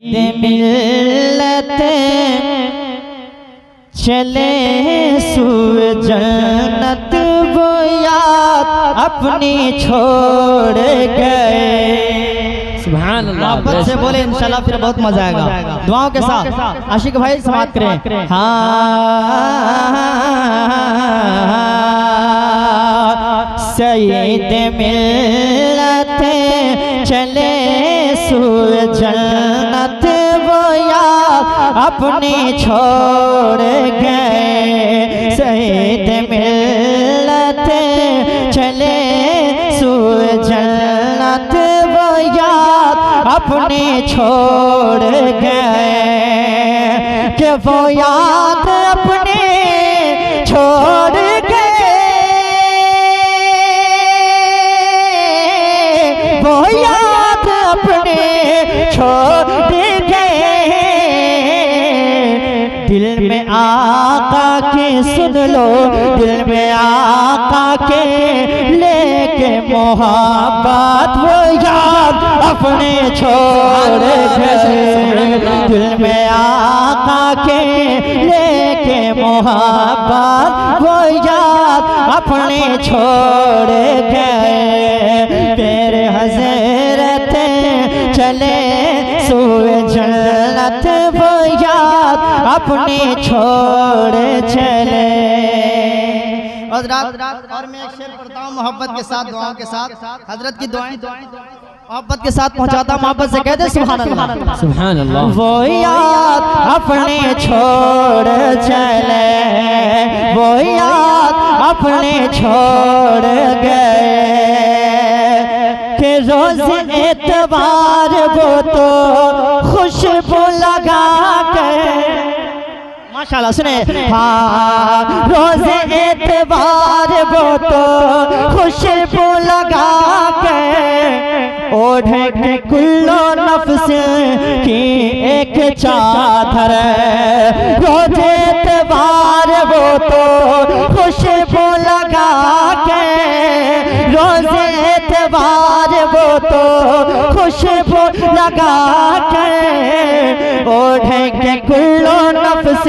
मिलत चले सुर जन्नत वो याद अपनी छोड़ गए। सुभान अल्लाह। मोहब्बत से बोले इंशाल्लाह फिर बहुत मजा आएगा। दुआओं के साथ आशिक भाई समाप्त करें। सईद मिलत चले सुर जन्नत वो याद अपनी छोड़ गए। सईद मिलत चले सुर जन्नत वो याद अपनी छोड़ गए। कि वो याद अपने छोड़ गए, वो याद अपने छोड़ गए। दिल में आका के सुन लो, दिल में आका के लेके मोहब्बत वो याद अपने छोड़ गए। दिल में आका के लेके मोहब्बत वो याद अपने छोड़ गए। तेरे हज़रत चले सुए जन्नत वो याद अपने छोड़ चले। और मैं एक शेर पढ़ता हूँ मोहब्बत के साथ, दुआओं के साथ, हजरत की दुआएं मोहब्बत के साथ पहुँचाता हूँ। मोहब्बत से कहते सुभान अल्लाह, सुभान अल्लाह। वो याद अपने छोड़ चले, वो याद अपने छोड़ गए। कि रोज एतबार वो तो खुशबू लगा के, माशाल्लाह सुने, हाँ रोज एतबार वो तो खुशबू लगा के ओढ़ के कुल्लो नफ्स की एक चादर। रोज एतबार वो तो खुशबू लगा के, रोज एतबार वो तो खुशबू लगा के ओढ़ के कुल्लो नफ्स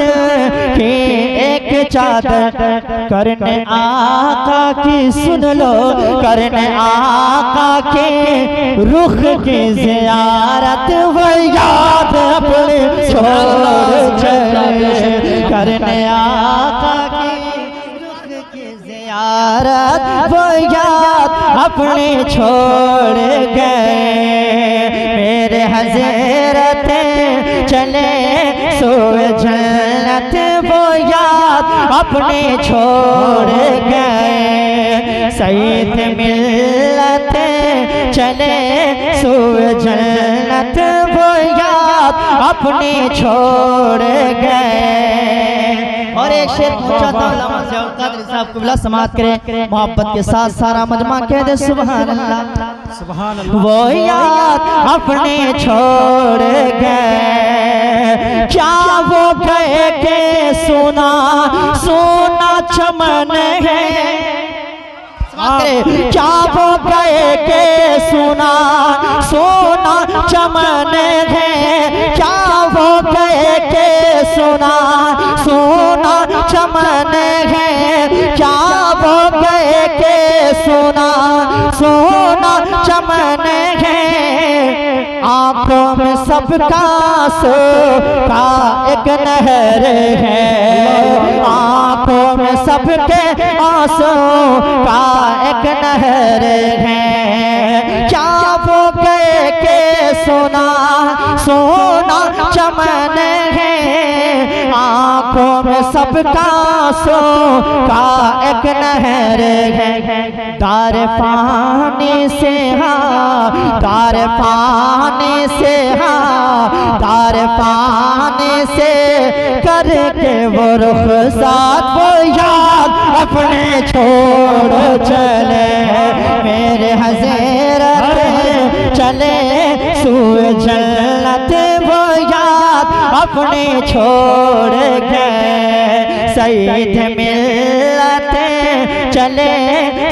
की एक चादर। करने आका की सुन लो, करने आका के रुख की ज़ियारत वो याद अपने छोड़ चले। करने आका की रुख की ज़ियारत वो याद अपने छोड़ गए। मेरे हज़रत चले सोए जन्नत वो याद अपने छोड़ गए। सईद मिलत चले सोए जन्नत वो याद अपने छोड़ गए। और एक शेर पहुंचाता हूं, साहब कुबला समाप्त करें। मोहब्बत के साथ सारा मजमा कह दे सुभान अल्लाह, सुभान अल्लाह। वो याद अपने छोड़ गए, क्या वो गए के सोना सोना चमन है। क्या वो गए के सोना सोना चमन है। क्या वो गए के सोना सोना चमन है। क्या वो गए के सोना सोना चमन है। आंखों में सबका आंसू का एक नहर है। आंखों में सबके आंसू का एक नहर है। क्या वो गए के सोना सोना चमन है। आंखों में सबका आंसू का एक नहर है। तार पानी से हाँ, तार पानी से हाँ, तार पानी से करके वो रुखसात वो याद अपने छोड़ चले। मेरे हज़रत चले सुए जन्नत वो याद अपने छोड़ गए। सईद मिलत चले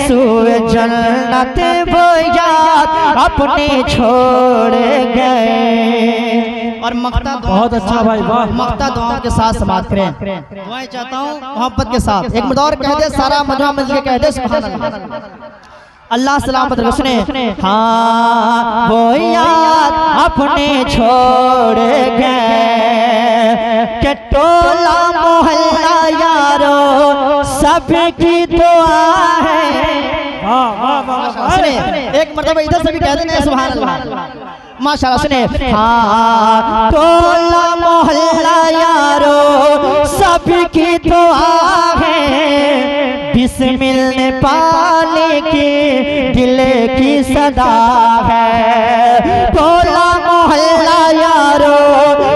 सुए जन्नत वो याद अपने छोड़ गए। और मख्ता बहुत अच्छा भाई, वाह। मख्ता दुआओं के साथ समाप्त करें। दुआएं चाहता हूँ मोहब्बत के साथ। एक मर्द और कह दे, सारा मजमा मिल के कह दे सुभान अल्लाह। अल्लाह सलामत रखने। हाँ वो याद अपने छोड़ गए कि टोला मोहल्ला यारो सबकी दुआ है। सुने एक मर्तबा इधर से भी कह देना सुभान अल्लाह माशाअल्लाह। सुने हाँ टोला मोहल्ला यारो सबकी दुआ है, बिस्मिल ने पाने की दिल की सदा है। टोला मोहल्ला यारो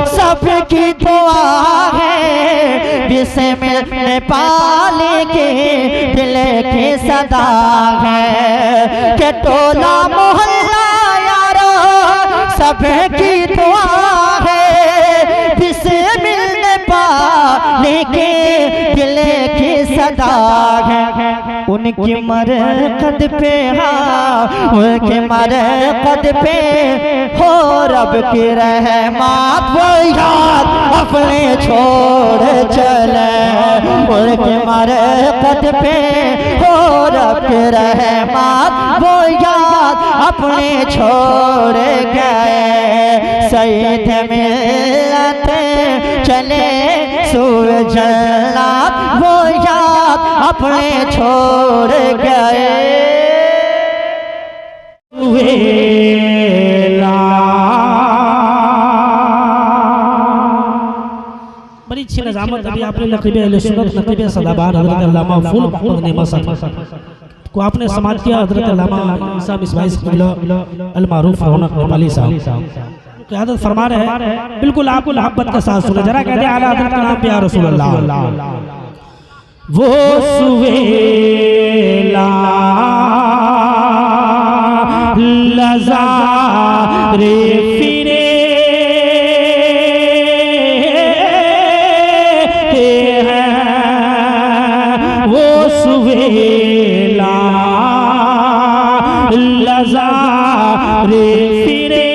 सबकी दुआ है, बिस्मिल ने पाने की दिल की सदा है। कि टोला मोहल्ला यारो सबकी दुआ है, बिस्मिल ने पाने की दिल की सदा है। उनकी मरकद पे हाँ उनके मरकद पे हो रब की रहमत, वो याद अपने छोड़ चले। उनके मरकद पे हो रब की रहमत, वो याद अपने छोड़ गए। सईद मिलत चले सूरज जन्नत, वो याद अपने छोड़ गए। बड़ी अच्छी नज़ामत अभी आपने नक़ीब अहले सुन्नत नक़ीब सदाबार हज़रत अल्लामा फूल मोहम्मद नेमा साहब को आपने समात किया। हज़रत अल्लामा ईसा मिसबाह क़िबला अल मारूफ रौनक नेपाली साहब क़यादत फरमा रहे हैं। बिल्कुल आपको मोहब्बत के साथ सुने जरा कहते हैं आला हज़रत का नाम पे या रसूल अल्लाह। वो सुवेला लज़ारे फिरे वो सुवेला लज़ारे फिरे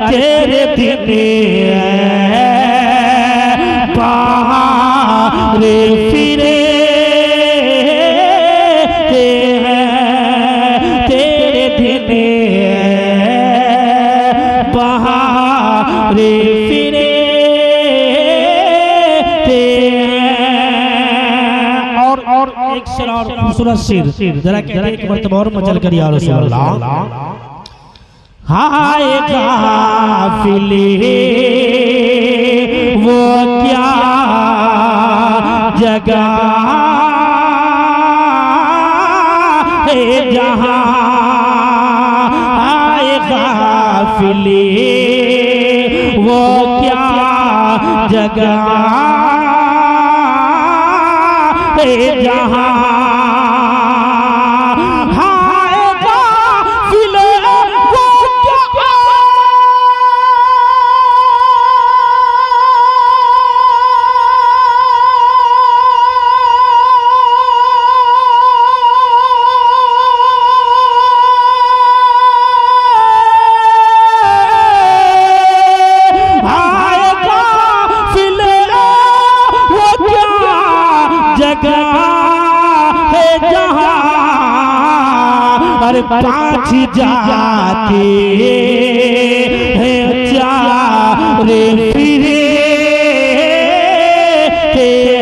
तेरे दिन बहारे फिरे तेरे दिन बहारे फिरे और एक शेर और खूबसूरत शेर जरा एक मर्तबा और मचल कर या रसूल अल्लाह। हाय काफिले वो क्या जगह है जहाँ, हाय काफिले वो क्या जगह है जहाँ, पाँच जाते हैं चारे फिरे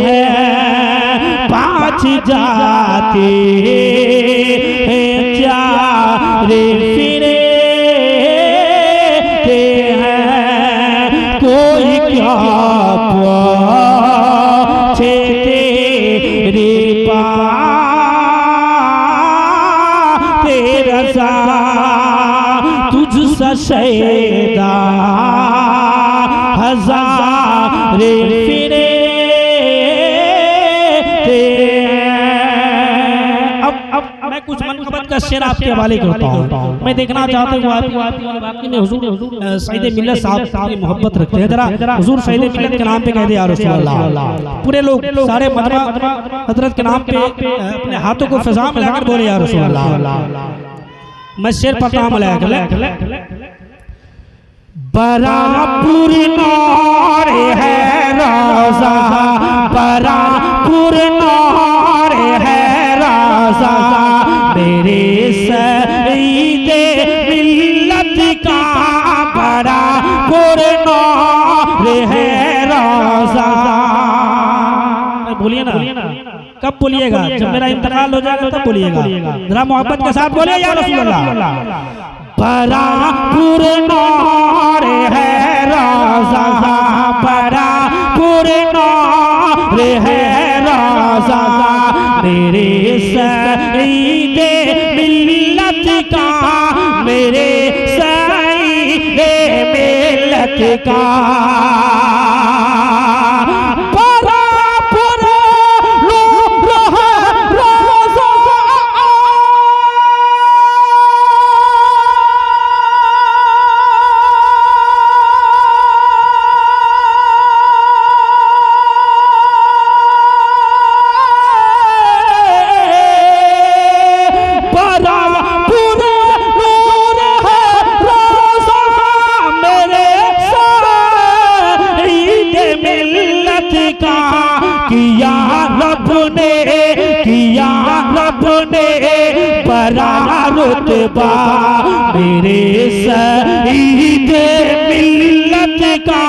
हैं, पाँच जाते हैं चारे फिरे हैं, कोई क्या पूछे तेरे पास रज़ा तुझ शैदा हज़ारे फिरे। अब मैं कुछ मनक़बत का शेर आपके हवाले करता हूँ। मैं देखना चाहता हूँ वाकई में हुजूर सईद मिल्लत साहब की मोहब्बत रखते हैं। जरा हुजूर सईद मिल्लत के नाम पे कह दे या रसूल अल्लाह। पूरे लोग सारे मजमा हजरत के नाम पे अपने हाथों को फिजा में लगाकर बोले या रसूल अल्लाह। मैं शेर पढ़ता हूँ। बरापुर नौर है रोज़ा, बरापुर नौर है रोज़ा, मेरे सईदे मिल्लत का बरापुर नौर है रोज़ा। बोलिए ना, कब बोलिएगा? जब मेरा इंतकाल हो जाएगा तब बोलिएगा। जरा मोहब्बत के साथ बोलिए या रसूल अल्लाह। बरापुर नौर है रोज़ा, बरापुर नौर है रोज़ा, मेरे सईदे मिल्लत का, मेरे सईदे मिल्लत का। रुतबा मेरे सईद मिल्लत का।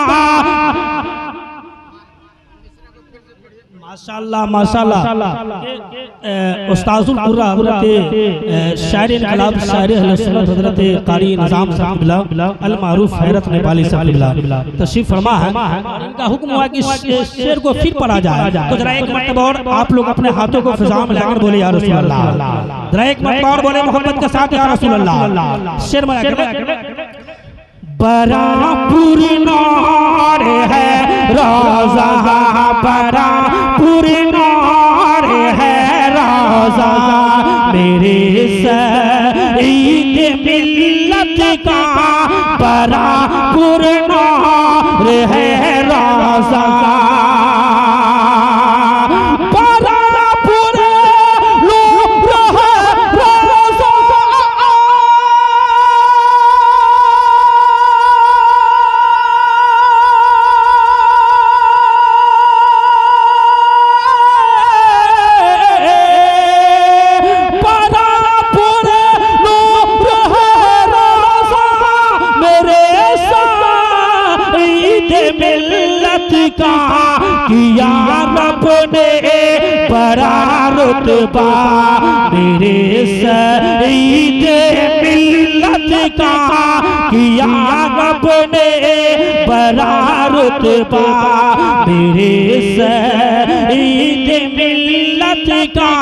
माशाअल्लाह माशाअल्लाह। उस्ताजुल कुर्रा हज़रत शायर इनकलाब शायर अहले सुन्नत हज़रत कारी निज़ाम साहब अल मारूफ हैरत नेपाली साहब तशरीफ फरमा है। इनका हुक्म हुआ कि शेर को फिर पढ़ा जाए। तो जरा एक मरतबा और आप लोग अपने हाथों को फिजा में लगाकर बोले या रसूल अल्लाह। जरा एक मरतबा और बोले मोहब्बत के साथ या रसूल अल्लाह। शेर में बरापुर नौर है रोज़ा, बरापुर नौर है रोज़ा, मेरे सईद मिल्लत का बरापुर नौर है रोज़ा। किया रब ने बड़ा रुतबा मेरे सईद मिल्लत का, किया रब ने बड़ा रुतबा मेरे सईद मिल्लत का,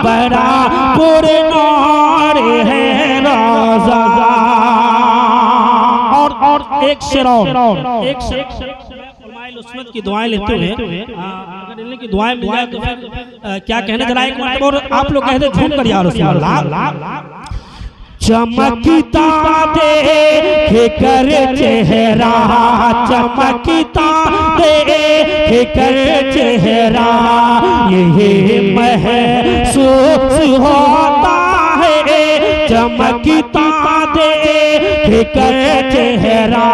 बड़ा पुरनौर है रोज़ा। और एक शेर उस्मत की दुआएं लेते हुए अगर इनकी की दुआएं मिल जाए तो फिर क्या कहने। जरा एक मरतबा और आप लोग कहते झूम कर या रसूल अल्लाह। चमकता देख कर चेहरा, चमकता देख कर चेहरा, ये महसूस होता है। चमकता देख कर चेहरा,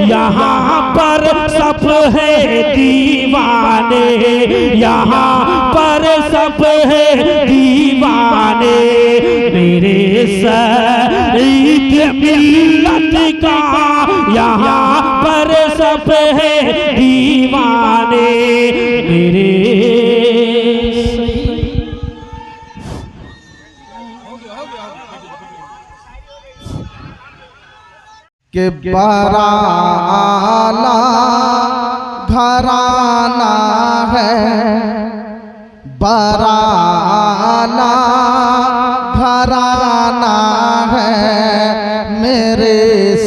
यहाँ पर सब है दीवाने, यहाँ पर सब है दीवाने, मेरे सईद मिल्लत का यहाँ पर सब है दीवाने मेरे के बड़ा आला घराना है, बड़ा आला घराना है मेरे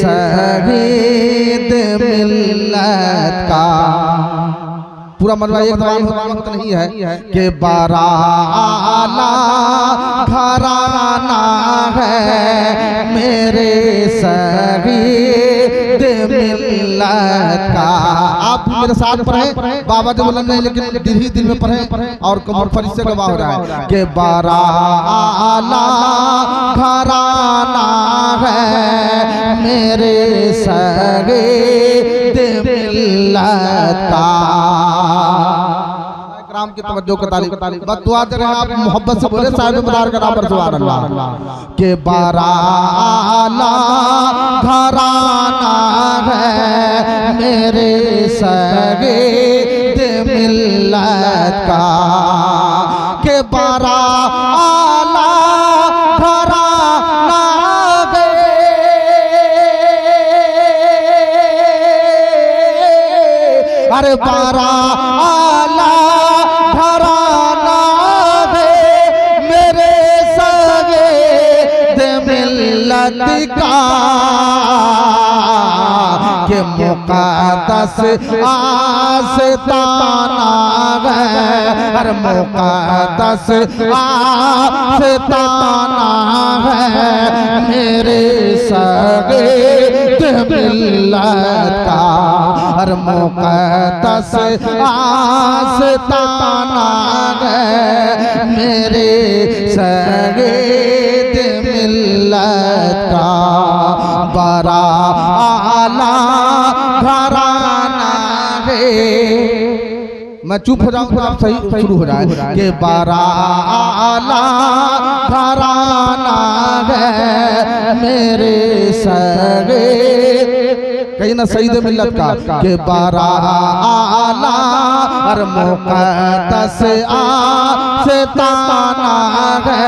शहीद मिल्लत का। पूरा मलबा एक वक्त नहीं है कि बड़ा आला घराना है मेरे शहीद मिल्लत का। आप मेरे साथ पढ़े, बाबा जी बोला नहीं लेकिन दिल ही दिल में पढ़े और कमर फरी से गवाह हो रहा है कि बड़ा आला घराना है मेरे शहीद मिल्लत का। राम की तवज्जो का तालीम बस दुआ दे रहे हैं आप मोहब्बत से बोले साहिब मदार का नाम पर सुभान अल्लाह। के बड़ा आला घराना है मेरे शहीद मिल्लत का। के बड़ा आला घराना है, अरे बड़ा आला घराना है मेरे शहीद मिल्लत का। के मुक़द्दस आस्ताना है, हर मुक़द्दस आस्ताना है मेरे शहीद मिल्लत का। हर मुक़द्दस आस्ताना है मेरे शहीद मिल्लत का। बड़ा आला घराना है, मैं चुप हो जाऊं आप सही शुरू हो जाए कि बड़ा आला घराना है मेरे शहीद, कहीं ना शहीद मिल्लत का। के बड़ा आला और मुक़द्दस आस्ताना है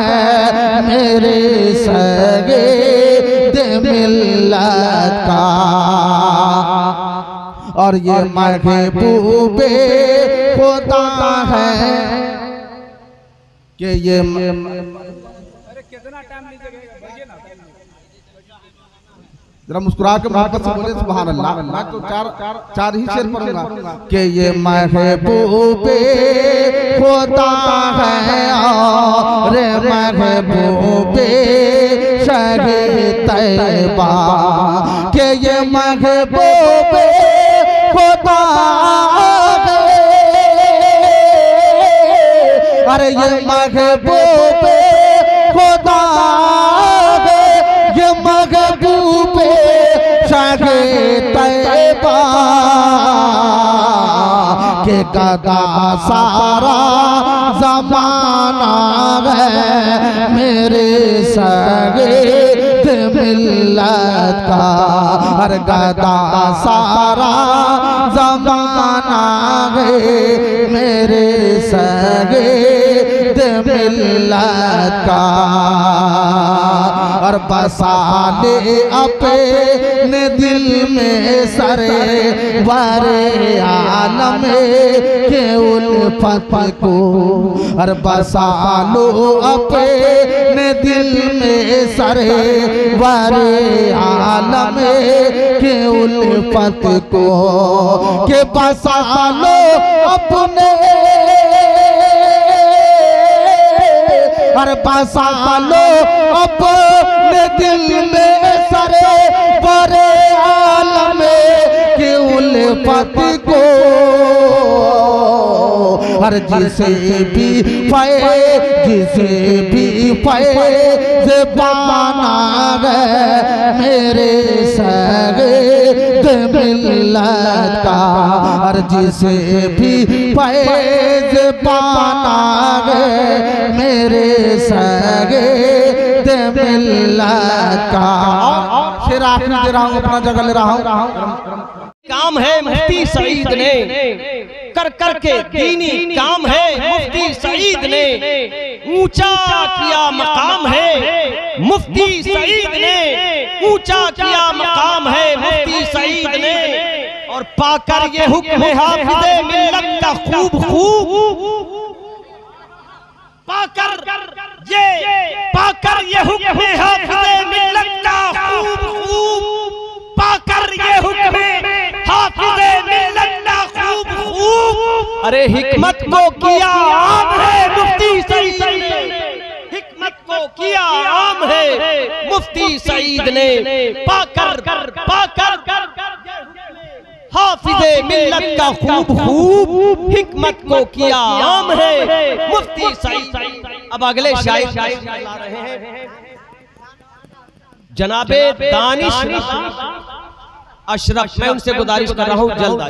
मेरे शहीद मिल्लत का। और ये महबूबे खुदा है कि ये जरा मुस्कुरा के मोहब्बत से बोले सुभान अल्लाह। मैं तो चार ही शेर पढ़ूंगा कि ये महबूबे खुदा है और महबूबे शहीद तैयबा। कि ये महबूबे खुदा है, अरे ये महबूबे खुदा है, ये महबूबे शहीद तैयबा। के गदा सारा ज़माना है मेरे शहीद मिल्लत का। हर गदा सारा ज़माना है मेरे शहीद मिल्लत का। और बसा ले अपने दिल में सरे वारे आलम के उल्फत को। और बसा लो अपने दिल में सरे वारे आलम के उल्फत को। के बसा लो अपने, और बसा लो अपने दिल में सरे बड़े आलम के उल्फत को। हर जिसे भी फैज़ पाना है मेरे शहीद मिल्लत का। हर जिसे भी फैज़ पाना है मेरे शहीद मिल्लत का। तेरा आखिरी दे रहा हूँ, अपना जगह ले रहा हूँ। काम है मुफ्ती सईद ने कर करके दीनी काम है मुफ्ती सईद ने ऊंचा किया मकाम है मुफ्ती सईद ने ऊंचा किया मकाम है मुफ्ती सईद ने और पाकर ये हुक्म हाफिज़े मिल्लत का खूब पाकर ये हुक्म हाफिज़े मिल्लत का खूब पाकर ये हुक्म हाफिज़े मिल्लत का खूब अरे हिकमत को किया आम है मुफ्ती सईद ने हिकमत को किया आम है मुफ्ती सईद ने पाकर हाफिज़े मिल्लत का खूब हिकमत को किया आम है मुफ्ती सईद। अब अगले शायर ला रहे हैं जनाबे दानिश अशरफ, मैं उनसे गुजारिश कर रहा हूँ जल्द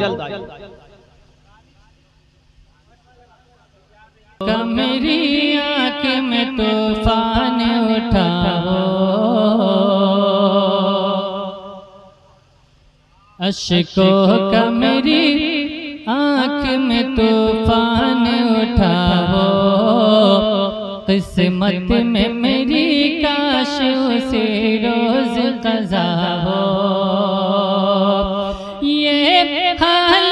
मेरी आँख में तूफान उठाओ अश्कों का मेरी आँख में तूफान उठाओ किस्मत में मेरी काश उसे रोज क़ज़ा हो ये हाल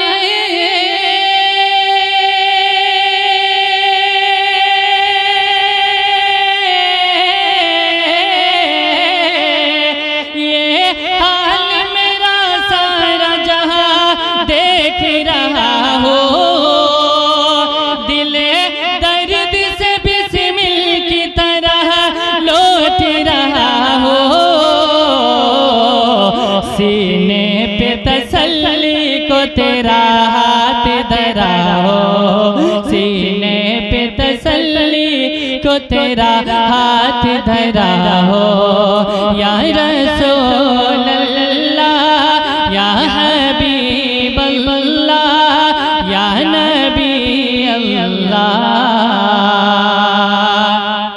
तेरा हाथ धरा हो सीने पे तसल्ली को तेरा हाथ धरा हो या रसूल अल्लाह या हबीब अल्लाह या नबी अल्लाह।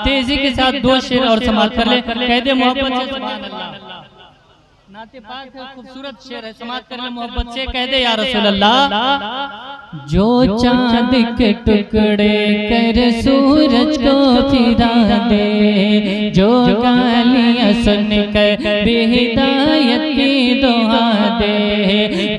तेजी के साथ दो शेर और समाप्त कर ले, कह दे मोहब्बत से सुभान अल्लाह। नाते पाक है, खूबसूरत शेर है, समाप्त कर ले मोहब्बत से, कह दे या रसूल अल्लाह। जो चांद के टुकड़े कर सूरज को फिरा दे जो गालियां सुन कर बेहिदायत की दुआ दे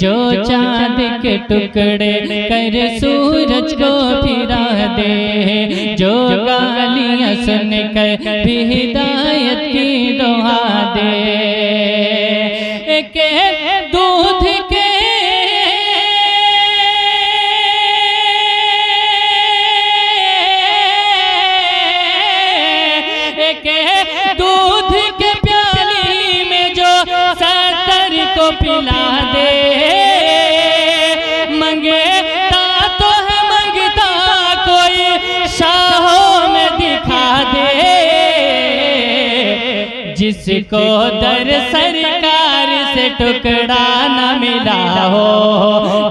जो चांद के टुकड़े कर सूरज को फिरा दे जो गालियां सुन कर बेहिदायत की दुआ दे के दूध के दूध के प्याली में जो सत्तर को पिला दे मंगता तो है मंगता कोई शाहों में दिखा दे जिसको दर सरकार से टुकड़ा न मिला हो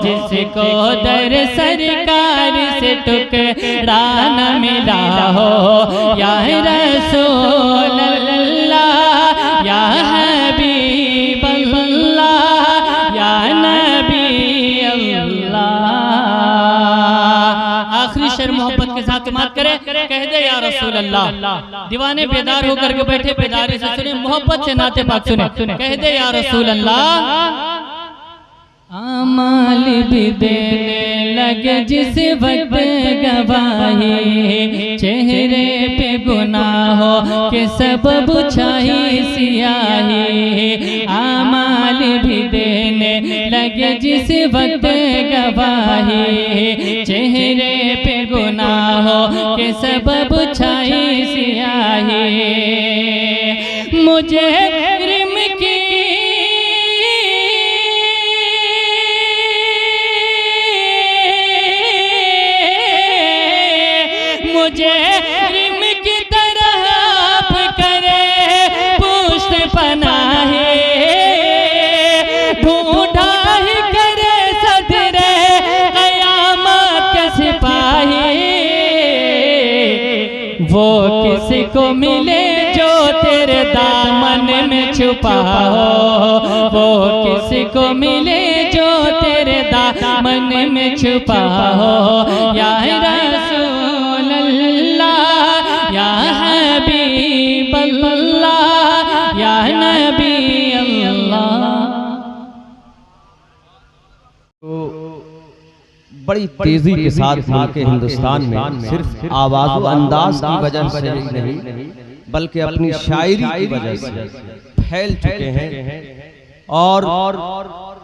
जिसको दर सरकार से टुकड़ा न मिला हो या रसूल अल्लाह या हबीब अल्लाह या नबी अल्लाह। आखिरी शेर मोहब्बत के साथ समाप्त करे, कह दे या रसूल अल्लाह। दीवाने बेदार होकर के बैठे बेदारी से सुने, मोहब्बत से नाते पाक सुने, कह दे या रसूल अल्लाह। आमाल भी देने लगे जिस वक्त गवाही चेहरे पे गुनाहों के सबब छाई सियाही आमाल भी देने लगे जिस वक्त गवाही चेहरे पे गुनाहों के सबब छाई सियाही मुझे रिम की मुझे रिम की तरफ करे पुष्ट पनाहे ढूंढा ही करे सदरे क़यामत के सिपाही वो किसको मिले छुपा हो, वो किसको मिले जो तेरे दामन में छुपा हो। या रसूल अल्लाह या हबीब अल्लाह या नबी अल्लाह। बड़ी तेजी के साथ मुल्क हिंदुस्तान में सिर्फ आवाज़ अंदाज की वजह से नहीं बल्कि अपनी शायरी की वजह से फैल चुके हैं और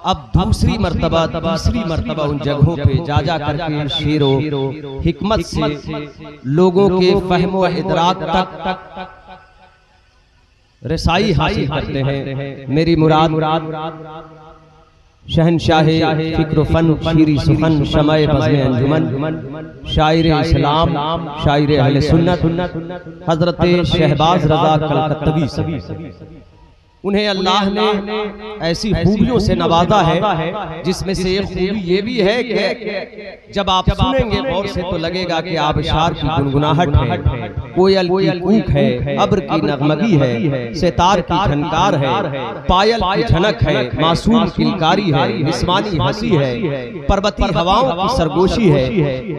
अब दूसरी मर्तबा तीसरी मर्तबा उन जगहों पे जा करके शेरो हिकमत से लोगों के फहमो इदराक तक रसाई हासिल करते हैं। मेरी मुराद शहनशाह फिक्र फन शीरी सुखन शमाए बज़्म अंजुमन शायर इस्लाम शायर अहले सुन्नत हजरत शहबाज रजा कलकत्तवी, उन्हें अल्लाह ने ऐसी खूबियों से नवाजा है जिसमें से एक खूबी ये भी है कि जब आप सुनेंगे गौर से तो लगेगा कि आबशार की गुनगुनाहट है, कोयल की कूक है, अब्र की नगमगी है, सितार की झनकार है, पायल की झनक है, मासूम किलकारी है, निस्वानी हंसी है, पर्वती हवाओं की सरगोशी है,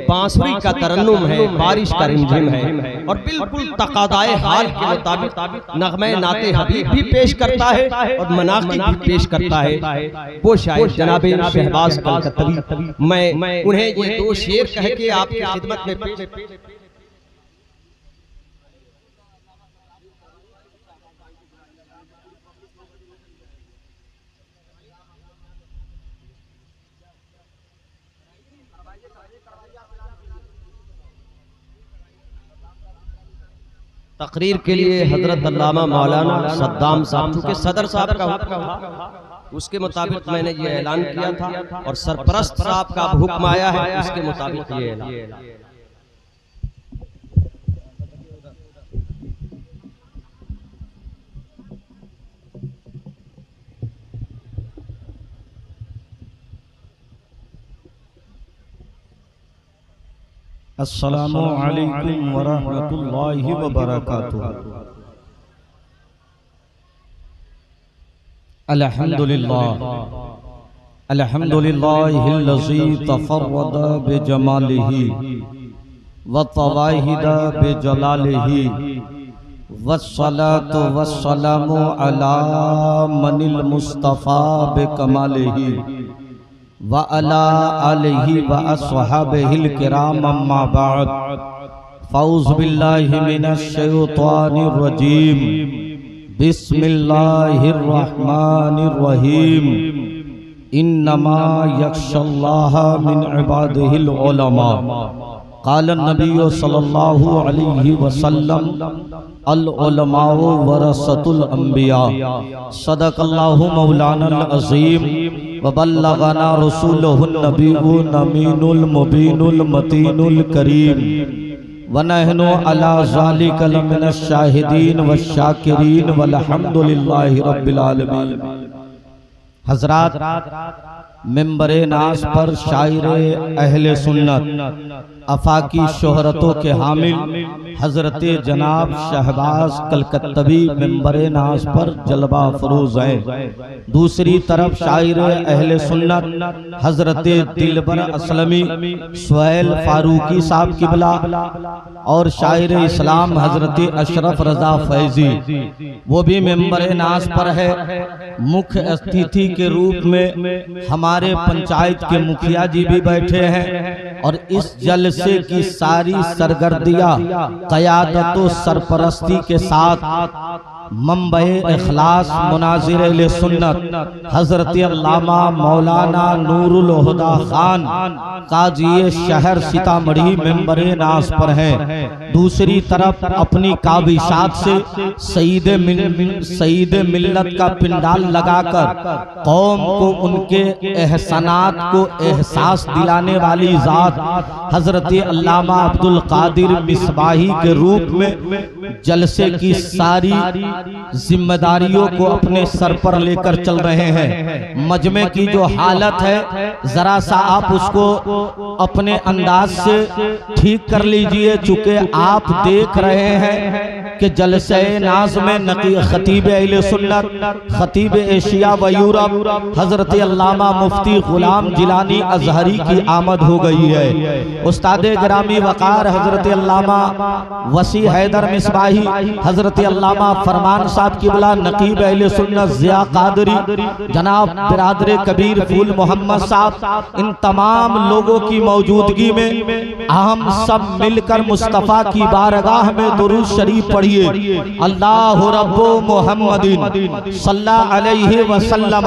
बांसुरी का तरन्नुम है, बारिश का रिमझिम है और बिल्कुल तकादाए हाल के मुताबिक नगमे नाते हबीब भी पेश करता है और मनाक़िब भी पेश करता है। वो शायर जनाबे शहबाज कलकत्तवी, मैं उन्हें ये दो शेर कह के आपकी खिदमत में पेश तकरीर के लिए हजरत अल्लामा मौलाना सद्दाम साहब, चूँकि सदर साहब का हुक्म उसके मुताबिक मैंने ये ऐलान किया था और सरपरस्त साहब का हुक्म आया है उसके मुताबिक ये ऐलान। अस्सलामु अलैकुम वरहमतुल्लाहि वबरकातुहू। अल्हम्दुलिल्लाह अल्हम्दुलिल्लाहिल्लज़ी तफ़र्रद बिजमालिही व तवाहिदा बिजलालिही वस्सलातु वस्सलामु अला मनिल मुस्तफ़ा बिकमालिही व अला आलिही व अस्हाबिहिल किराम अम्मा बाद फ़ौज़ बिल्लाहि मिनश शैतानिर रजीम बिस्मिल्लाहिर रहमानिर रहीम इन्नमा यख्शल्लाह मिन इबादिहिल उलमा क़ाल नबी सल्लल्लाहु अलैहि वसल्लम अल उलमाउ वरसतुल अंबिया सदक़ल्लाहु मौलानल अज़ीम व बल्लगना रसूलुहुन नबीयुन अमीनुल मुबीनुल मतीनुल करीम व नहनु अला ज़ालिका लमिनश शाहिदीन व शाकिरीन वल्हम्दुलिल्लाहि रब्बिल आलमीन। हज़रात, मिंबरे नाज़ पर शायर अहले सुन्नत अफाकी शोहरतों के हामिल हजरत जनाब शहबाज कलकत्तवी मिंबरे नाज़ पर जलवा फरोज हैं। दूसरी तरफ शायर अहले सुन्नत हजरत दिलबर असलमी सुहैल फारूकी साहब किबला और शायर इस्लाम हजरत अशरफ रजा फैजी, वो भी मिंबरे नाज़ पर है। मुख्य अतिथि के रूप में हमारे पंचायत के मुखिया जी भी बैठे हैं और इस जलसे की सारी सरगर्दियां क़यादत व सरपरस्ती के साथ मंबे इखलास मुनाजिर अहले सुन्नत हजरत अल्लामा मौलाना नूरुल हुदा खान काजी शहर सीतामढ़ी मेंबरे नाज पर हैं। दूसरी तरफ अपनी काबिशात से सईद मिल्लत का पिंडाल लगाकर कौम को उनके एहसानात को एहसास दिलाने वाली जात हजरत अल्लामा अब्दुल कादिर मिसबाही के रूप में जलसे की सारी जिम्मेदारियों को अपने सर पर लेकर चल रहे हैं। मजमे की जो हालत है जरा सा आप उसको अपने अंदाज से ठीक कर लीजिए, चूंकि आप देख रहे हैं कि जलसे नाज में नकी खतीब अहले सुन्नत, खतीब एशिया व यूरोप हजरत अल्लामा मुफ्ती गुलाम जिलानी अजहरी की आमद हो गई है। उस्ताद ग्रामी वकार हजरत अल्लामा वसी हैदर मिसबाही, हजरत अल्लामा फरमान साहब किबला नकीब अहले सुन्नत ज़िया कादरी, जनाब बिरादर कबीर फूल मोहम्मद साहब, इन तमाम लोगों की मौजूदगी में हम सब मिलकर मुस्तफ़ा की बारगाह में दुरूद शरीफ पढ़िए। अल्लाह रब्बो मुहम्मदिन सल्लल्लाहु अलैहि वसल्लम।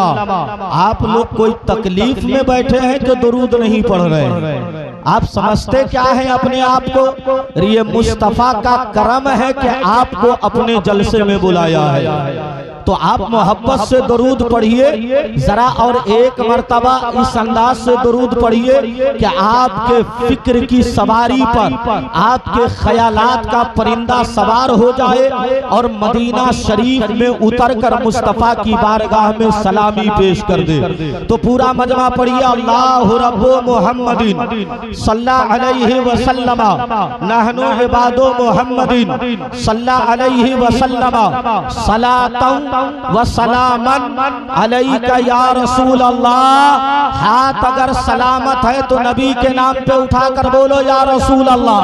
आप लोग कोई तकलीफ में बैठे हैं जो दुरूद नहीं पढ़ रहे हैं? आप समझते क्या है अपने आप को? ये मुस्तफ़ा का करम है कि आपको अपने जलसे में बुलाया है। तो आप मोहब्बत से दुरूद पढ़िए जरा, और एक मर्तबा इस अंदाज से दुरूद पढ़िए कि आपके फिक्र की सवारी पर आपके ख्यालात का परिंदा सवार हो जाए और मदीना शरीफ में उतरकर मुस्तफ़ा की बारगाह में सलामी पेश कर दे। तो पूरा मजमा पढ़िए। अल्लाह रब्बो मुहम्मदिन सल्लल्लाहु अलैहि वसल्लम, नहनु इबादो मुहम्मदिन सल्लल्लाहु अलैहि वसल्लम, सलातन व सलामन अलैका या रसूल अल्लाह। हाथ अगर सलामत है तो नबी के नाम पे उठाकर बोलो या रसूल अल्लाह।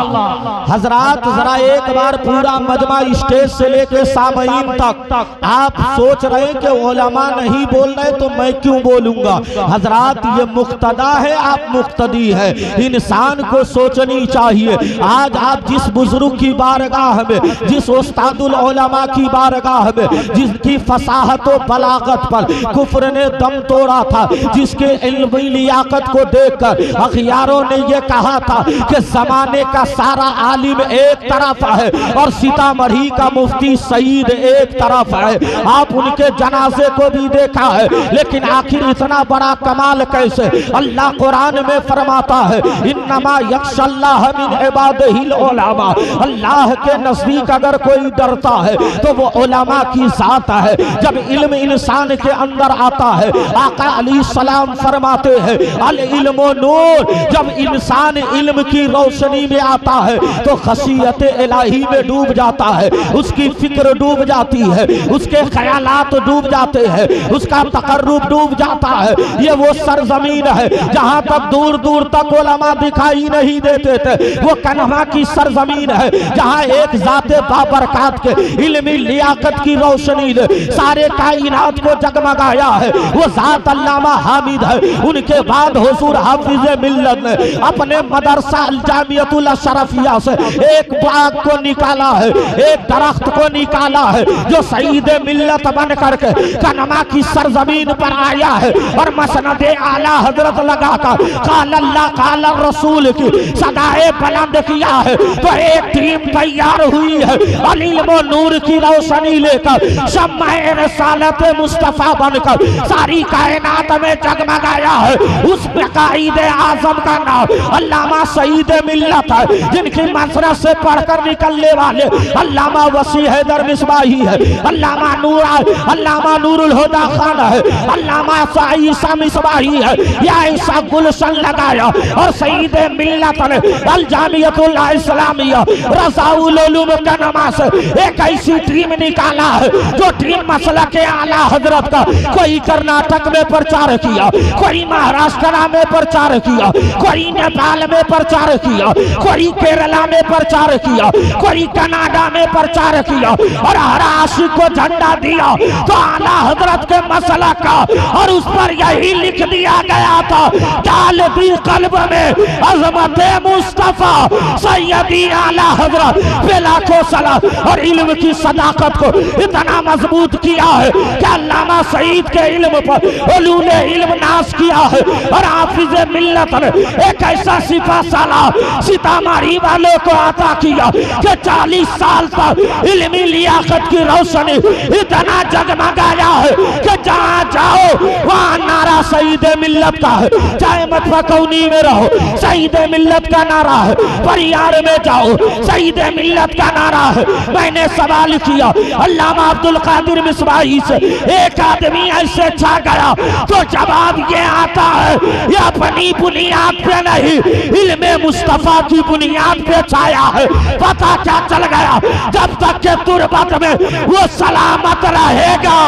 हजरात जरा एक बार पूरा मजमा स्टेज से लेके सामईन तक आप सोच रहे कि उलमा नहीं बोल रहे तो मैं क्यों बोलूंगा? हजरात ये मुक्तदा है, आप मुक्तदी है। इंसान को सोचनी चाहिए। आज आप जिस बुजुर्ग की बारगाह में, जिस उस्तादुल उलमा की बारगाह में, जिसकी फसाहत व बलागत पर कुफ्र ने दम तोड़ा था, जिसके इल्मी लियाकत को देखकर अखियारों ने यह कहा था कि जमाने का सारा आलिम एक तरफ है और सीतामढ़ी का मुफ्ती सईद एक तरफ है। आप उनके जनाजे को भी देखा है, लेकिन आखिर इतना बड़ा कमाल कैसे? अल्लाह कुरान में फरमाता है इन्नमा यख्शल्लाह मिन इबादिहिल उलमा। अल्लाह के नजदीक अगर कोई डरता है तो वो उलमा की जात है। जब इल्म इंसान के अंदर आता है, आका अलैहिस्सलाम फरमाते हैं अल इल्मो नूर। जब इंसान इल्म की रोशनी में आता है तो खशियत इलाही में डूब जाता है, उसकी फिक्र डूब जाती है, उसके ख्यालात डूब जाते हैं, उसका तकर्रुब डूब जाता है। ये वो सरजमीन है जहाँ तक दूर दूर तक उलमा दिखाई नहीं देते थे। वो कन्हा की सरजमीन है जहाँ एक जाते बाबरकात के इल्मी लियाकत की रोशनी ने सारे कायनात को जगमगाया है। वो जात अल्लामा हामिद है। उनके बाद हुजूर हाफिज़े मिल्लत ने अपने मदरसा जामियतुल अशरफिया से एक बाग को निकाला है, एक दरख्त को निकाला है जो सईद मिल्लत बन करके कन्हा की सरजमीन पर आया है और मसनद आला हजरत लगाकर काल अल्लाह काल रसूल की सदाए बुलंद किया है। तो एक टीम तैयार हुई है अल इल्म नूर की रोशनी लेकर शम्माए रिसालत मुस्तफा बनकर सारी कायनात में जगमगाया है। उस कायद आजम का नाम अल्लामा सईद मिल्लत है, जिनकी मसरत से पढ़कर निकलने वाले अल्लामा वसी हैदर मिसबाही है, अल्लामा नूरुल हुदा खान है, अल्लामा ईसा मिसबाही है। या ऐसा गुलशन लगाया और सईद मिल्लत ने अल जामियतुल इस्लामिया रज़ाउल उलूम का नाम से एक ऐसी टीम निकाला है जो टीम मसला के आला हजरत का कोई कर्नाटक में प्रचार किया, कोई महाराष्ट्र में प्रचार किया, कोई नेपाल में प्रचार किया, कोई केरला में प्रचार किया, कोई कनाडा में प्रचार किया और हर आशिक को झंडा दिया तो आला हजरत के मसला का। और उस पर यही लिख दिया गया था डाल दी कल्ब में अज़मत मुस्तफा सैयदी आला हजरत पे लाखों सलाम। और इल्म की सदाकत को इतना मजबूत किया है कि अल्लामा सईद के इल्म पर उलूले इल्म नाश किया है। और हाफिज़े मिल्लत ने एक ऐसा सिपा सालार सीतामढ़ी वालों को अता किया कि 40 साल तक इल्मी लियाकत की रोशनी इतना जगमगाया है कि जहाँ जाओ वहाँ नारा सईद मिल्लत का है, चाहे मटफकौनी में रहो सईद मिल्लत का नारा है, परियार में जाओ सईद मिल्लत का नारा है। मैंने सवाल किया अल्लामा अब्दुल कादिर मिसबाही से, एक आदमी ऐसे छा गया तो जवाब ये आता है ये अपनी बुनियाद पे नहीं इल्मे मुस्तफा की बुनियाद पे छाया है। पता क्या चल गया, जब तक के तुरबत में वो सलामत रहेगा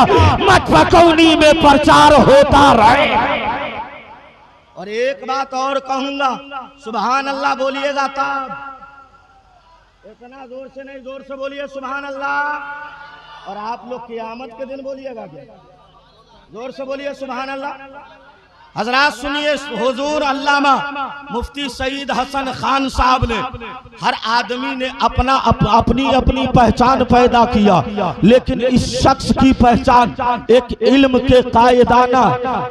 मटफकौनी में प्रचार होता रहे। और एक बात और कहूंगा, सुभान अल्लाह बोलिएगा तब, इतना जोर से नहीं, जोर से बोलिए सुभान अल्लाह। और आप लोग क़यामत के दिन बोलिएगा क्या? जोर से बोलिए सुभान अल्लाह। हजरात सुनिए, हुजूर अल्लामा मुफ्ती सईद हसन खान साहब ने, हर आदमी ने अपनी अपनी पहचान पैदा किया, लेकिन इस शख्स की पहचान एक इल्म के कायदाना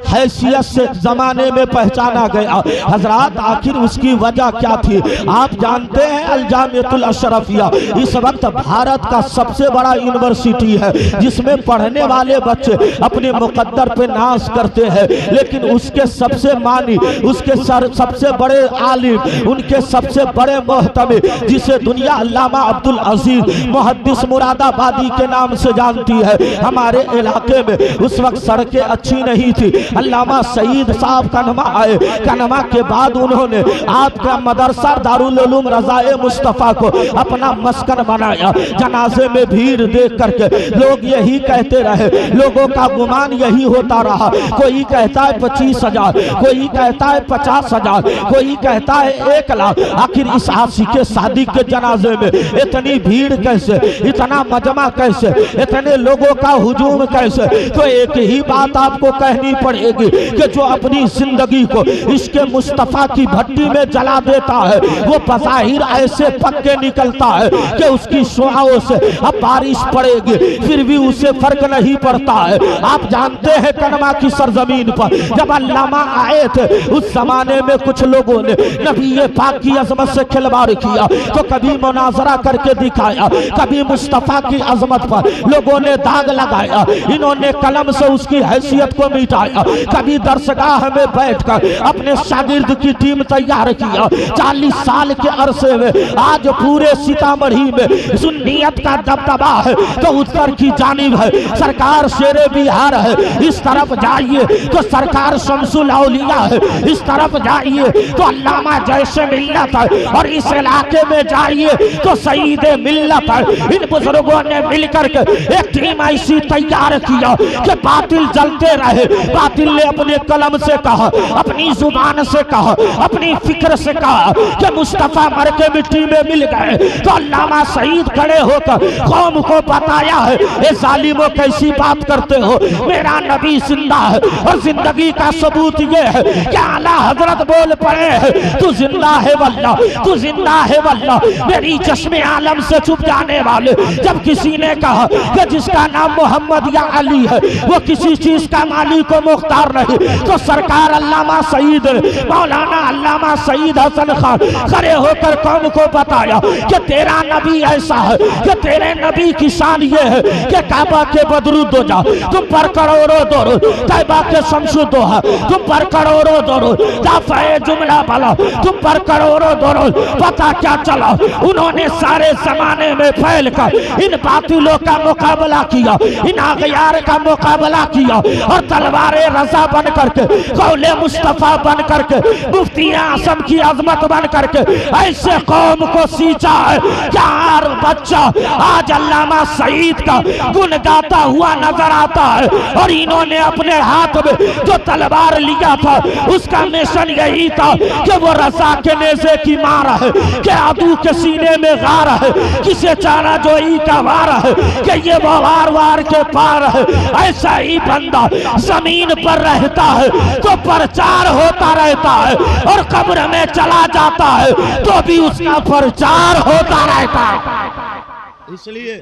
हैसियत से जमाने में पहचाना गया। हजरात आखिर उसकी वजह क्या थी? आप जानते हैं अल-जामिअतुल अशरफिया इस वक्त भारत का सबसे बड़ा यूनिवर्सिटी है, जिसमें पढ़ने वाले बच्चे अपने मुकद्दर पे नाज करते हैं, लेकिन उसके सबसे मानी, उसके सबसे बड़े आलिम, उनके सबसे बड़े मोहतमे, जिसे दुनिया अल्लामा अब्दुल अजीज मुहद्दिस मुरादाबादी के नाम से जानती है, हमारे इलाके में उस वक्त सड़कें अच्छी नहीं थी। अल्लामा सईद साहब कन्हमा आए, कन्हमा के बाद उन्होंने आपका मदरसा दारुल उलूम रज़ाए मुस्तफ़ा को अपना मस्कन बनाया। जनाजे में भीड़ देख करके लोग यही कहते रहे, लोगों का गुमान यही होता रहा, कोई कहता है 25,000, कोई कहता है 50,000, कोई कहता है 1 लाख। आखिर इस आशिक़े सादिक के जनाजे में इतनी भीड़ कैसे, इतना मजमा कैसे, इतने लोगों का हुजूम कैसे? तो एक ही बात आपको कहनी पड़ेगी कि जो अपनी जिंदगी को इसके मुस्तफ़ा की भट्टी में जला देता है, वो बज़ाहिर ऐसे पक्के निकलता है कि उसकी शुआओं से अब बारिश पड़ेगी फिर भी उसे फर्क नहीं पड़ता है। आप जानते हैं कन्हमा की सरजमीन पर जब अल्लामा आए थे, उस जमाने में कुछ लोगों ने नबी पाक की अजमत से खिलवाड़ किया, तो कभी मुनाजरा करके दिखाया, कभी मुस्तफा की अजमत पर लोगों ने दाग लगाया, इन्होंने कलम से उसकी हैसियत को मिटाया, कभी दरसगाह में बैठकर अपने शागिर्द की टीम तैयार किया। 40 साल के अरसे में आज पूरे सीतामढ़ी में सुन्नियत का दबदबा है तो उत्तर की जानिब है सरकार शेरे बिहार है, इस तरफ जाइए तो सरकार शमसुल औलिया है, इस तरफ जाइए तो अल्लामा जैसे मिल्लत है, और इस इलाके में जाइए तो सईद मिल्लत है। इन बुजुर्गों ने मिलकर के एक टीम ऐसी तैयार किया कि बातिल जलते रहे। बातिल ने अपने कलम से कहा, अपनी जुबान से कहा, अपनी फिक्र से कहा कि मुस्तफा मर के मिट्टी में मिल गए, तो अल्लामा सईद खड़े होकर कौम को बताया है, ये जालिमों कैसी बात करते हो, मेरा नबी जिंदा है और जिंदगी का सबूत ये है कि आला हजरत बोल पड़े हैं, तू जिंदा है वल्लाह, तू जिंदा है वल्लाह, मेरी चश्मे आलम से छुप जाने वाले। जब किसी ने कहा कि जिसका नाम मोहम्मद या अली है वो किसी चीज का मालिक को मुख्तार नहीं, तो सरकार अल्लामा सईद मौलाना अल्लामा सईद हसन खान खड़े होकर कौम को बताया कि तेरा नबी ऐसा है कि तेरे नबी की शान ये है कि काबा के बदरूद हो जा, तुम पर करोड़ों दो, तैबा के शमसु दोहा तुम पर करोड़ों दो, जाफे जुमला भला तुम पर करोड़ों दो। पता क्या चला, उन्होंने सारे जमाने में फैल कर इन बातिलों का मुकाबला किया, इन अगयार का मुकाबला किया, और तलवारे रजा बन करके, कौले मुस्तफा बन करके, मुफ्ती आसम की अजमत बन करके ऐसे कौम को सींचा है कि हर बच्चा आज अल्लामा सईद का गुण गाता हुआ नजर आता है। और इन्होंने अपने हाथ में जो तलवार लिया था उसका मिशन यही था कि वो रजा के नेज़े की मार है, कि आदू के सीने में गार है, किसे चारा जोई का वार है, कि ये वो वार वार के पार है। ऐसा ही बंदा जमीन पर रहता है तो प्रचार होता रहता है, और कब्र में चला जाता है तो भी उसका प्रचार होता रहता है। इसलिए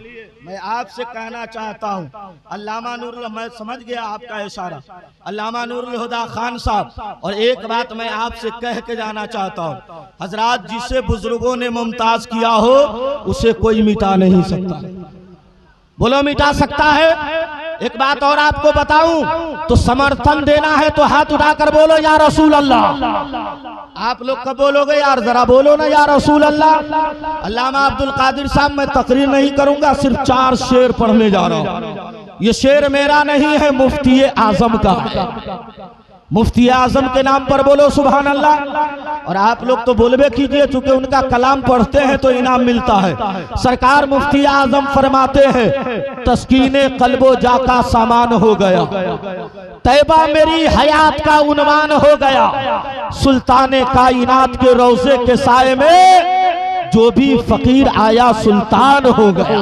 मैं आपसे कहना चाहता हूँ, अल्लामा नूरुल, मैं समझ गया आपका इशारा, अल्लामा नूरुल हुदा खान साहब, और एक बात मैं आपसे कह के जाना चाहता हूँ, हजरात जिसे बुजुर्गों ने मुमताज किया हो उसे कोई मिटा नहीं सकता। बोलो मिटा सकता है? एक बात और आपको बताऊं, तो समर्थन देना है तो हाथ उठाकर बोलो या रसूल अल्लाह। आप लोग कब बोलोगे यार, जरा बोलो ना या रसूल अल्लाह। अल्लामा अब्दुल कादिर साहब, मैं तकरीर नहीं करूंगा, सिर्फ 4 शेर पढ़ने जा रहा हूं। ये शेर मेरा नहीं है, मुफ्ती आजम का है। मुफ्ती आजम के नाम पर बोलो सुभान अल्लाह। और आप लोग तो बोलबे कीजिए, चूंकि उनका कलाम पढ़ते हैं तो इनाम मिलता है। सरकार मुफ्ती आजम फरमाते हैं, तस्कीने कल्बो जा का सामान हो गया, तैबा मेरी हयात का उन्वान हो गया, सुल्ताने कायनात के रोजे के साए में जो भी फकीर आया सुल्तान हो गया।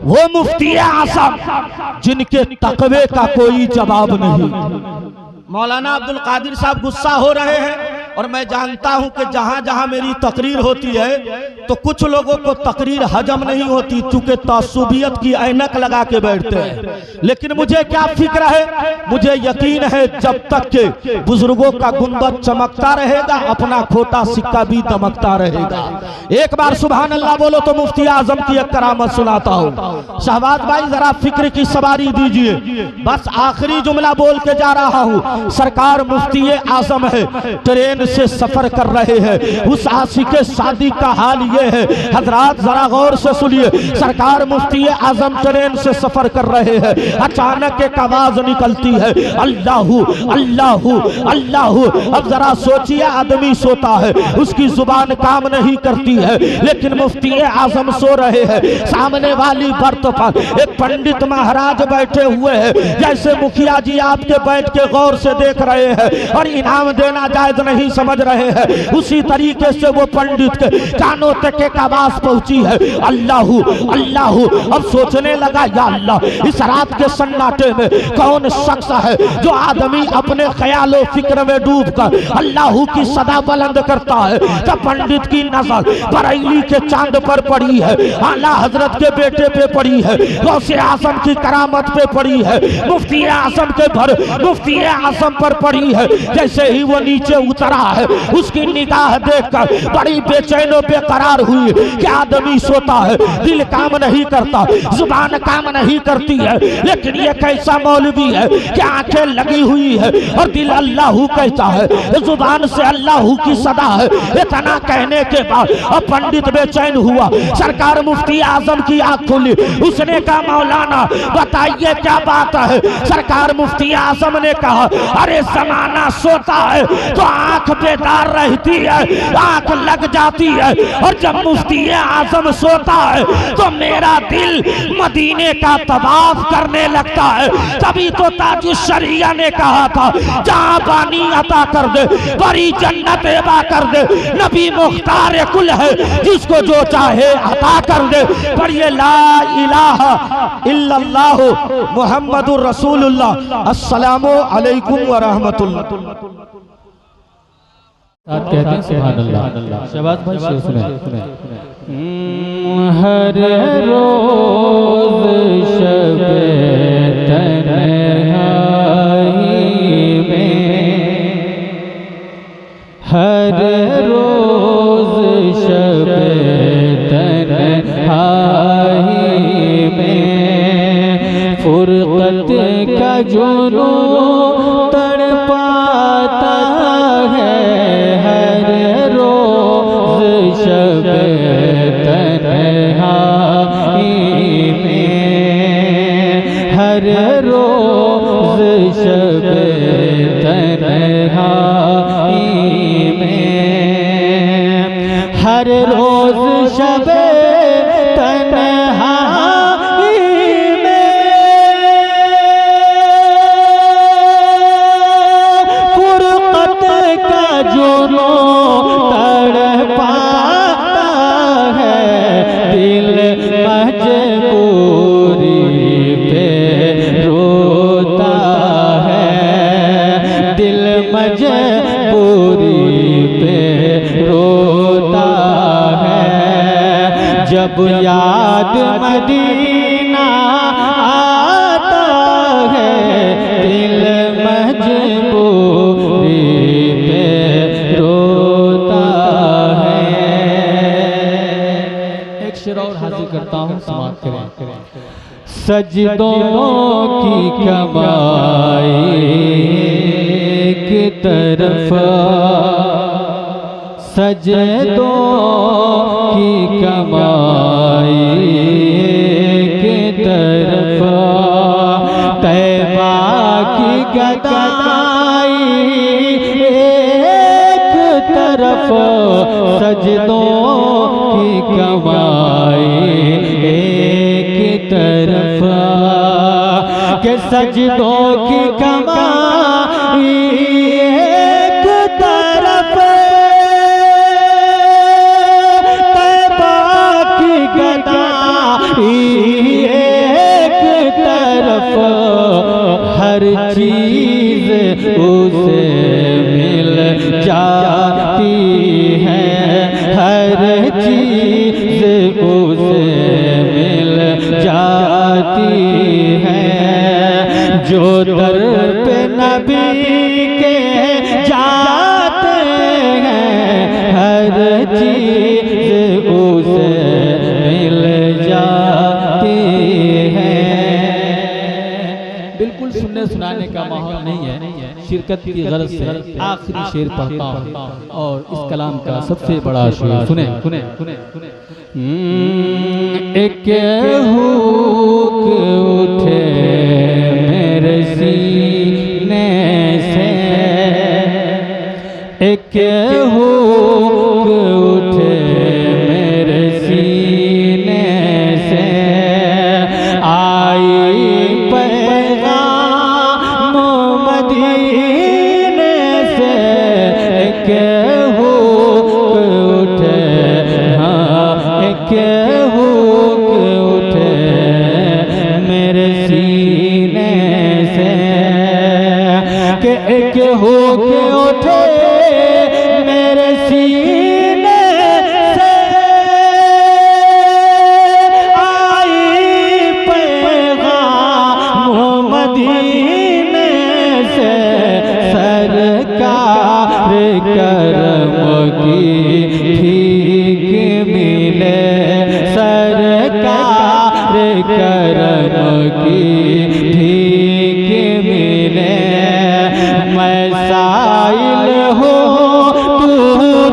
वो मुफ्ती आजम जिनके तकवे का कोई जवाब नहीं। मौलाना अब्दुल कादिर साहब गुस्सा हो रहे हैं, और मैं जानता हूं कि जहां जहां मेरी तकरीर होती है तो कुछ लोगों को तकरीर हजम नहीं होती, चूंकि तासुबियत की ऐनक लगा के बैठते हैं। लेकिन मुझे क्या फिक्र है, मुझे यकीन है जब तक के बुजुर्गों का गुंबद चमकता रहेगा, अपना खोटा सिक्का भी दमकता रहेगा। एक बार सुभान अल्लाह बोलो तो मुफ्ती आजम की एक करामत सुनाता हूँ। शहबाज भाई जरा फिक्र की सवारी दीजिए, बस आखिरी जुमला बोल के जा रहा हूँ। सरकार मुफ्ती आजम है, ट्रेन से सफर कर रहे हैं, उस आशिके शादी का हाल ये है। हजरात जरा गौर से सुनिए, सरकार मुफ्ती आजम ट्रेन से सफर कर रहे हैं, अचानक एक आवाज निकलती है, अल्लाहू अल्लाहू अल्लाहू। अब जरा सोचिए, आदमी सोता है, उसकी जुबान काम नहीं करती है, लेकिन मुफ्ती आजम सो रहे हैं। सामने वाली बर्थ पर एक पंडित महाराज बैठे हुए हैं, जैसे मुखिया जी आपके बैठ के गौर से देख रहे हैं और इनाम देना जायज नहीं समझ रहे हैं, उसी तरीके से वो पंडित के कानों तक एक आवाज पहुंची है, अल्लाहू अल्लाहू। अब सोचने लगा, या अल्लाह, इस रात के सन्नाटे में कौन शख्स है जो आदमी अपने ख्यालों फिक्र में डूबकर अल्लाहू की सदा बुलंद करता है। तब पंडित की नजर बरेली के चांद पर पड़ी है, आला हजरत के बेटे पे पड़ी है, गौसे आजम की करामत पे पड़ी है, मुफ्ती आजम के घर मुफ्ती आजम पर पड़ी है। जैसे ही वो नीचे उतरा है, उसकी निगाह देखकर बड़ी बेचैन और बेकरार हुई कि आदमी सोता है, दिल काम नहीं करता, जुबान काम नहीं करती है, लेकिन ये कैसा मौलवी है कि आंखें लगी हुई है और दिल अल्लाहू कहता है, जुबान से अल्लाहू की सदा है। इतना कहने के बाद अब पंडित बेचैन हुआ। सरकार मुफ्ती आजम की आंख खुली, उसने कहा, मौलाना बताइए क्या बात है। सरकार मुफ्ती आजम ने कहा, अरे जमाना सोता है तो आंख बेदार रहती है, आंख लग जाती है, और जब मुफ्ती आजम सोता है तो मेरा दिल मदीने का तवाफ करने लगता है। तभी तो ताजुश शरिया ने कहा था, जहां बानी अता कर दे, बड़ी जन्नत अता कर दे, नबी मुख्तार कुल है, जिसको जो चाहे अता कर दे। पर ये ला इलाहा इल्लल्लाह मुहम्मदुर रसूलुल्लाह अस्सलामु अलैकुम व रहमतुल्लाह। कहते हैं सुभान अल्लाह। शहबाज भाई सुने। हर रोज शबे तन्हाई में, हर रोज शबे तन्हाई में, फुरकत का जुनून तड़पाता है, हर रोज शबे तन्हाई में, हर रोज शबे तन्हाई में, हर रोज शबे जब याद मदीना आता है, दिल मजबूरी पे रोता है। एक शेर और हाजिर करता हूँ, समाप्त करें। सजदों की कमाई तरफ सजदों की कमाई एक तरफ तैबा की गदाई एक तरफ सजदों की कमाई एक तरफ के सजदों की कमाई एक तरफ तैबा की गदाई एक तरफ हर चीज उसे मिल जाती है हर चीज उसे मिल जाती है जो दर पे नबी के जाते हैं हर चीज उसे मिल जाती है। बिल्कुल सुनने सुनाने का माहौल नहीं है, शिरकत की गरज से आखिरी शेर पढ़ता हूँ और इस कलाम का सबसे बड़ा शेर सुने सुने सुने एक हुक उठे मेरे सीने से एक हुक उठे मेरे सीने से आई पैगाम मदीने से एक हुक उठे हाँ एक हुक उठे मेरे सीने से के एक हुक उठे मेरे सीने से आई पैगाम मदीने से सरकार करम की ठीक मिले सरकार करम की ठीक मिले मैं साइल हूँ तू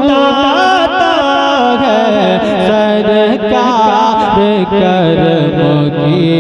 दाता है सरकार करम की